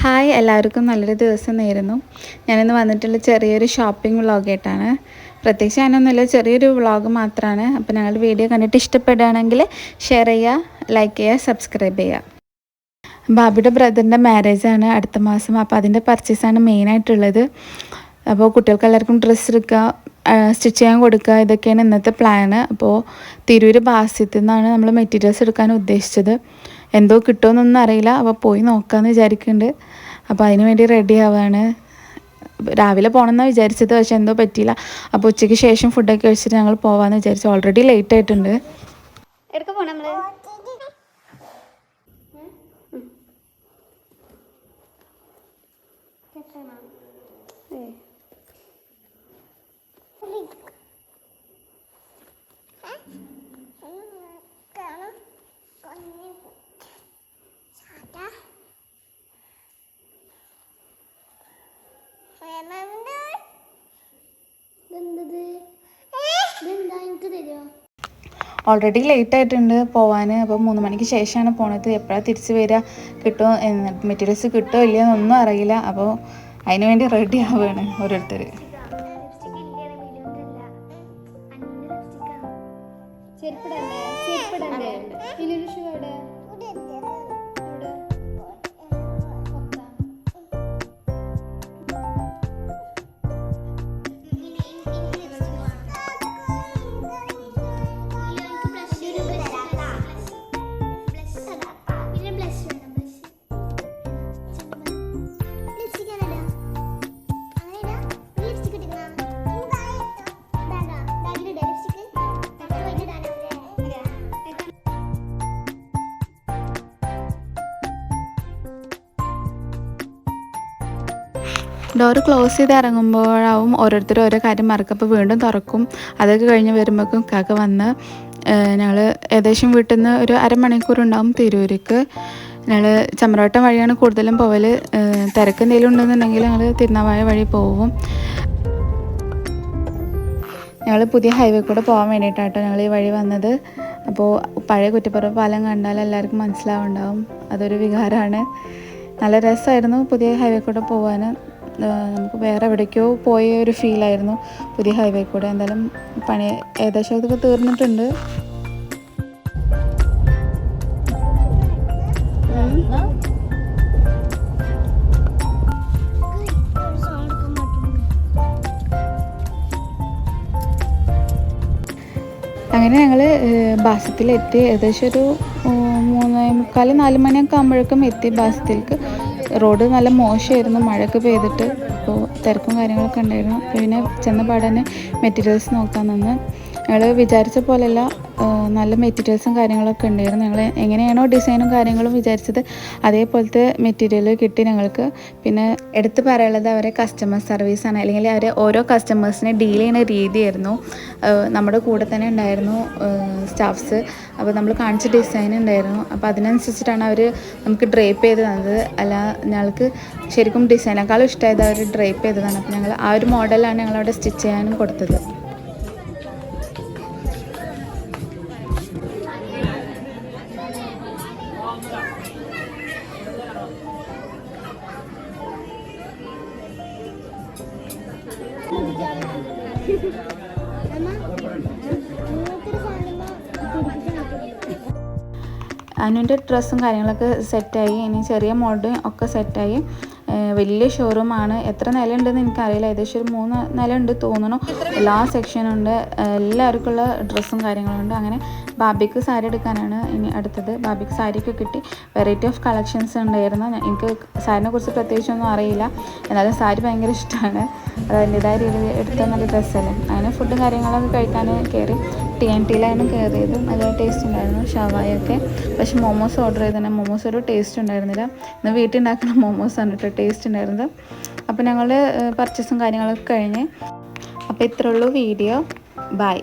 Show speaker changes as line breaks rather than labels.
Hi, എല്ലാവർക്കും നല്ലൊരു ദിവസം നേരുന്നു. ഞാനിന്ന് വന്നിട്ടുള്ള ചെറിയൊരു ഷോപ്പിംഗ് വ്ളോഗായിട്ടാണ്. പ്രത്യേകിച്ച് ഞാനൊന്നുമില്ല, ചെറിയൊരു വ്ളോഗ് മാത്രമാണ്. അപ്പോൾ ഞങ്ങളുടെ വീഡിയോ കണ്ടിട്ട് ഇഷ്ടപ്പെടുകയാണെങ്കിൽ ഷെയർ ചെയ്യുക, ലൈക്ക് ചെയ്യുക, സബ്സ്ക്രൈബ് ചെയ്യുക. ബാബിയുടെ ബ്രദറിൻ്റെ മാരേജാണ് അടുത്ത മാസം. അപ്പോൾ അതിൻ്റെ പർച്ചേസാണ് മെയിനായിട്ടുള്ളത്. അപ്പോൾ കുട്ടികൾക്ക് എല്ലാവർക്കും ഡ്രസ്സ് എടുക്കുക, സ്റ്റിച്ച് ചെയ്യാൻ കൊടുക്കുക, ഇതൊക്കെയാണ് ഇന്നത്തെ പ്ലാന്. അപ്പോൾ തിരൂർ ബാസ്യത്തിൽ നിന്നാണ് നമ്മൾ മെറ്റീരിയൽസ് എടുക്കാൻ ഉദ്ദേശിച്ചത്. എന്തോ കിട്ടുമെന്നൊന്നും അറിയില്ല. അപ്പോൾ പോയി നോക്കാമെന്ന് വിചാരിക്കുന്നുണ്ട്. അപ്പോൾ അതിന് വേണ്ടി റെഡി ആവുകയാണ്. രാവിലെ പോകണമെന്നാണ് വിചാരിച്ചത്, പക്ഷെ എന്തോ പറ്റിയില്ല. അപ്പോൾ ഉച്ചയ്ക്ക് ശേഷം ഫുഡൊക്കെ കഴിച്ചിട്ട് ഞങ്ങൾ പോകാമെന്ന് വിചാരിച്ചു. ഓൾറെഡി ലേറ്റ് ആയിട്ടുണ്ട്. ഓൾറെഡി ലേറ്റ് ആയിട്ടുണ്ട് പോവാൻ. അപ്പോൾ 3 മണിക്ക് ശേഷമാണ് പോണത്. എപ്പോഴാണ് തിരിച്ച് വരിക, കിട്ടുമോ, മെറ്റീരിയൽസ് കിട്ടുമോ ഇല്ലയോ എന്നൊന്നും അറിയില്ല. അപ്പോൾ അതിന് വേണ്ടി റെഡി ആവുകയാണ് ഓരോരുത്തർ. ഡോറ് ക്ലോസ് ചെയ്ത് ഇറങ്ങുമ്പോഴാവും ഓരോരുത്തരും ഓരോ കാര്യം മറക്കും. അപ്പോൾ വീണ്ടും തുറക്കും. അതൊക്കെ കഴിഞ്ഞ് വരുമ്പോഴേക്കും കാക്ക വന്ന് ഞങ്ങൾ ഏകദേശം വീട്ടിൽ നിന്ന് ഒരു അരമണിക്കൂർ ഉണ്ടാവും തിരൂർക്ക്. ഞങ്ങൾ ചമ്രവട്ടം വഴിയാണ് കൂടുതലും പോവൽ. തിരക്ക് എന്തെങ്കിലും ഉണ്ടെന്നുണ്ടെങ്കിൽ ഞങ്ങൾ തിരുനാവായ വഴി പോവും. ഞങ്ങൾ പുതിയ ഹൈവേ കൂടെ പോകാൻ വേണ്ടിയിട്ടാട്ടോ ഞങ്ങൾ ഈ വഴി വന്നത്. അപ്പോൾ പഴയ കുറ്റിപ്പുറം പാലം കണ്ടാൽ എല്ലാവർക്കും മനസ്സിലാവുണ്ടാവും, അതൊരു വികാരമാണ്. നല്ല രസമായിരുന്നു പുതിയ ഹൈവേ കൂടെ പോകാൻ. നമുക്ക് വേറെ എവിടേക്കോ പോയ ഒരു ഫീലായിരുന്നു പുതിയ ഹൈവേ കൂടെ. എന്തായാലും പണി ഏകദേശം ഇതൊക്കെ തീർന്നിട്ടുണ്ട്. അങ്ങനെ ഞങ്ങൾ ബാസ്യത്തിലെത്തി. ഏകദേശം ഒരു 3:45-4 മണിയൊക്കെ ആകുമ്പോഴേക്കും എത്തി ബാസ്യത്തിലേക്ക്. റോഡ് നല്ല മോശമായിരുന്നു, മഴയൊക്കെ പെയ്തിട്ട്. അപ്പോൾ തിരക്കും കാര്യങ്ങളൊക്കെ ഉണ്ടായിരുന്നു. പിന്നെ ചെന്ന പാടന്നെ മെറ്റീരിയൽസ് നോക്കാൻ നിന്ന്. ഞങ്ങൾ വിചാരിച്ച പോലെയല്ല, നല്ല മെറ്റീരിയൽസും കാര്യങ്ങളൊക്കെ ഉണ്ടായിരുന്നു. ഞങ്ങൾ എങ്ങനെയാണോ ഡിസൈനും കാര്യങ്ങളും വിചാരിച്ചത് അതേപോലത്തെ മെറ്റീരിയൽ കിട്ടി ഞങ്ങൾക്ക്. പിന്നെ എടുത്ത് പറയാനുള്ളത് അവരെ കസ്റ്റമർ സർവീസാണ്, അല്ലെങ്കിൽ അവരെ ഓരോ കസ്റ്റമേഴ്സിനെ ഡീൽ ചെയ്യുന്ന രീതിയായിരുന്നു. നമ്മുടെ കൂടെ തന്നെ ഉണ്ടായിരുന്നു സ്റ്റാഫ്സ്. അപ്പോൾ നമ്മൾ കാണിച്ച ഡിസൈൻ ഉണ്ടായിരുന്നു. അപ്പോൾ അതിനനുസരിച്ചിട്ടാണ് അവർ നമുക്ക് ഡ്രേപ്പ് ചെയ്ത് തന്നത്. അല്ല, ഞങ്ങൾക്ക് ശരിക്കും ഡിസൈനേക്കാളും ഇഷ്ടമായത് അവർ ഡ്രേപ്പ് ചെയ്തതാണ്. അപ്പോൾ ഞങ്ങൾ ആ ഒരു മോഡലാണ് ഞങ്ങളവിടെ സ്റ്റിച്ച് ചെയ്യാനും കൊടുത്തത്. അനുവിൻ്റെ ഡ്രസ്സും കാര്യങ്ങളൊക്കെ സെറ്റായി. ഇനി ചെറിയ മോളുടെയും ഒക്കെ സെറ്റായി. വലിയ ഷോറൂമാണ്. എത്ര നില ഉണ്ടെന്ന് എനിക്കറിയില്ല, ഏകദേശം ഒരു 3 നില ഉണ്ട് തോന്നണം. എല്ലാ സെക്ഷനും ഉണ്ട്, എല്ലാവർക്കുള്ള ഡ്രസ്സും കാര്യങ്ങളുണ്ട്. അങ്ങനെ ബാബിക്ക് സാരി എടുക്കാനാണ് ഇനി അടുത്തത്. ബാബിക്ക് സാരിയൊക്കെ കിട്ടി. വെറൈറ്റി ഓഫ് കളക്ഷൻസ് ഉണ്ടായിരുന്നു. എനിക്ക് സാരിനെ കുറിച്ച് പ്രത്യേകിച്ചൊന്നും അറിയില്ല, എന്നാലും സാരി ഭയങ്കര ഇഷ്ടമാണ്. അത് അതിൻ്റെതായ രീതിയിൽ എടുത്ത നല്ല ഡ്രസ്സല്ലേ. അങ്ങനെ ഫുഡും കാര്യങ്ങളൊക്കെ കഴിക്കാൻ കയറി. TNTയിലാണ് കയറിയത്. നല്ല ടേസ്റ്റ് ഉണ്ടായിരുന്നു ഷവായൊക്കെ. പക്ഷെ മോമോസ് ഓർഡർ ചെയ്തതന്നെ മോമോസ് ഒരു ടേസ്റ്റ് ഉണ്ടായിരുന്നില്ല. ഇന്ന് വീട്ടിൽ ഉണ്ടാക്കുന്ന മോമോസാണ് കേട്ടോ ടേസ്റ്റ് ഉണ്ടായിരുന്നത്. അപ്പോൾ ഞങ്ങൾ പർച്ചേസും കാര്യങ്ങളൊക്കെ കഴിഞ്ഞ്. അപ്പോൾ ഇത്രയുള്ളൂ വീഡിയോ. ബൈ.